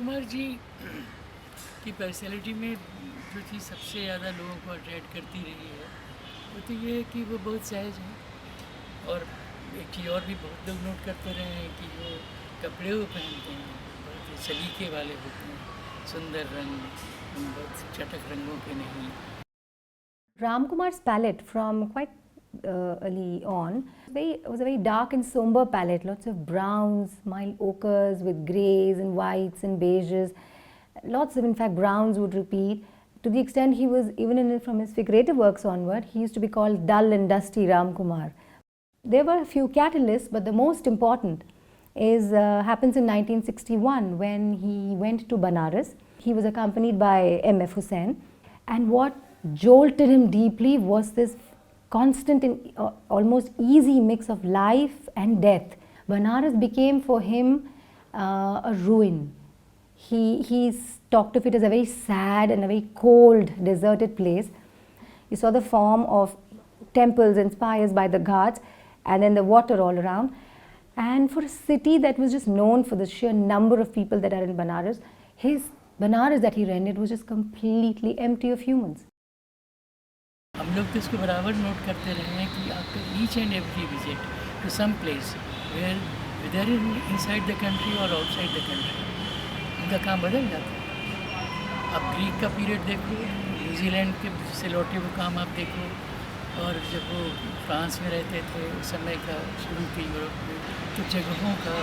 कुमार जी की पर्सनैलिटी में जो चीज़ सबसे ज़्यादा लोगों को अट्रैक्ट करती रही है वो तो ये है कि वो बहुत सहज हैं। और एक चीज़ और भी बहुत लोग नोट करते रहे हैं कि जो कपड़े वो पहनते हैं बहुत ही सलीके वाले होते हैं, सुंदर रंग, बहुत चटक रंगों के नहीं। Ram Kumar's palette from quite early on was a very dark and somber palette, lots of browns, mild ochres with greys and whites and beiges. Lots of, in fact, browns would repeat to the extent he was, even from his figurative works onward, he used to be called dull and dusty Ram Kumar. There were a few catalysts, but the most important happens in 1961 when he went to Banaras. He was accompanied by M.F. Hussain, and what jolted him deeply was this constant and almost easy mix of life and death. Banaras became for him a ruin. He talked of it as a very sad and a very cold, deserted place. You saw the form of temples and spires by the Ghats, and then the water all around. And for a city that was just known for the sheer number of people that are in Banaras, his Banaras that he rendered was just completely empty of humans. हम लोग तो इसको बराबर note करते रहे हैं कि after each and every visit to some place where whether inside the country और आउटसाइड द कंट्री उनका काम बदल जाता है। अब ग्रीक का पीरियड देखो, न्यूजीलैंड के से लौटे वो काम आप देखो, और जब वो फ्रांस में रहते थे उस समय का शुरू के यूरोप में तो जगहों का,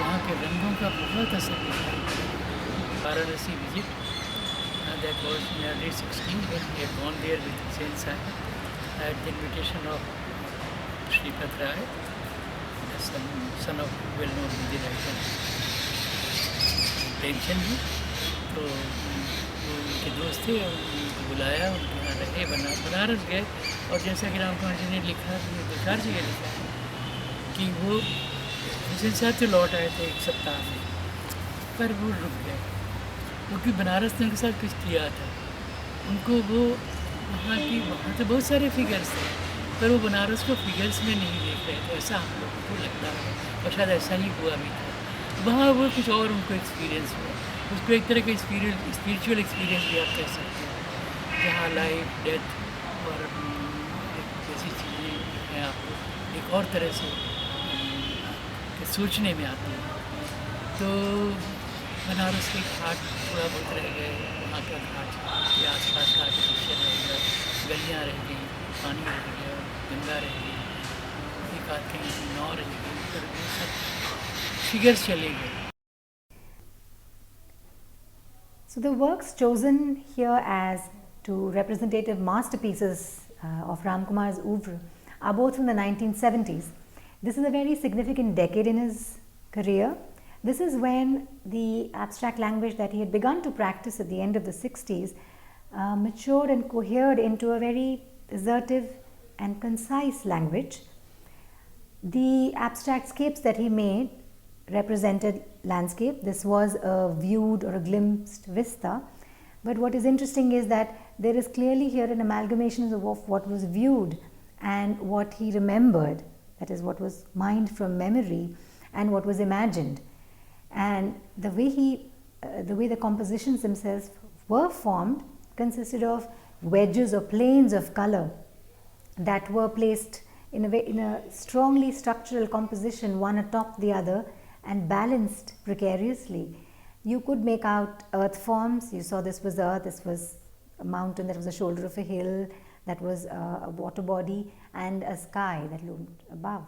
वहाँ के रंगों का बहुत असर दिखाई पड़ा। Varanasi visit that was in early 16 when he had gone there with Hussain Sahib at the invitation of Shripad Rai, the son of well-known Hindi writer Premchand ji. तो वो उनके दोस्त थे और उनको बुलाया, उनके यहाँ रहे, बनारस गए। और जैसा कि राम कुमार जी ने लिखा, बेकार जगह लिखा है कि वो हुसैन साहब तो लौट आए थे एक सप्ताह में, पर वो रुक गए क्योंकि बनारस ने उनके साथ कुछ किया था। उनको वो वहाँ तो बहुत सारे फिगर्स थे, पर वो बनारस को फिगर्स में नहीं देख रहे थे, ऐसा हम लोगों को लगता है, और शायद ऐसा ही हुआ भी था। वहाँ वो कुछ और उनको एक्सपीरियंस हुआ, उसको एक तरह का स्पिरिचुअल एक्सपीरियंस भी आप कह सकते हैं, जहाँ लाइफ, डेथ और ऐसी चीज़ें हैं आपको एक और तरह से सोचने में आती हैं। तो बनारस के घाट थोड़ा बहुत रह गए, वहाँ का घाट के आसपास का आर्टिफिशियल रह गया, गलियाँ रह गई, पानी रह गया, गंगा रह गई, एक आध कहीं नाव रह गई, पर वो सब फिगर्स चले गए। So the works chosen here as two representative masterpieces of Ram Kumar's oeuvre are both from the 1970s. This is a very significant decade in his career. This is when the abstract language that he had begun to practice at the end of the 60s matured and cohered into a very assertive and concise language. The abstract scapes that he made represented landscape. This was a viewed or a glimpsed vista. But what is interesting is that there is clearly here an amalgamation of what was viewed and what he remembered, that is, what was mined from memory and what was imagined. And the way the compositions themselves were formed consisted of wedges or planes of color that were placed in a strongly structural composition, one atop the other, and balanced precariously. You could make out earth forms. You saw this was earth, this was a mountain, that was the shoulder of a hill, that was a water body, and a sky that loomed above.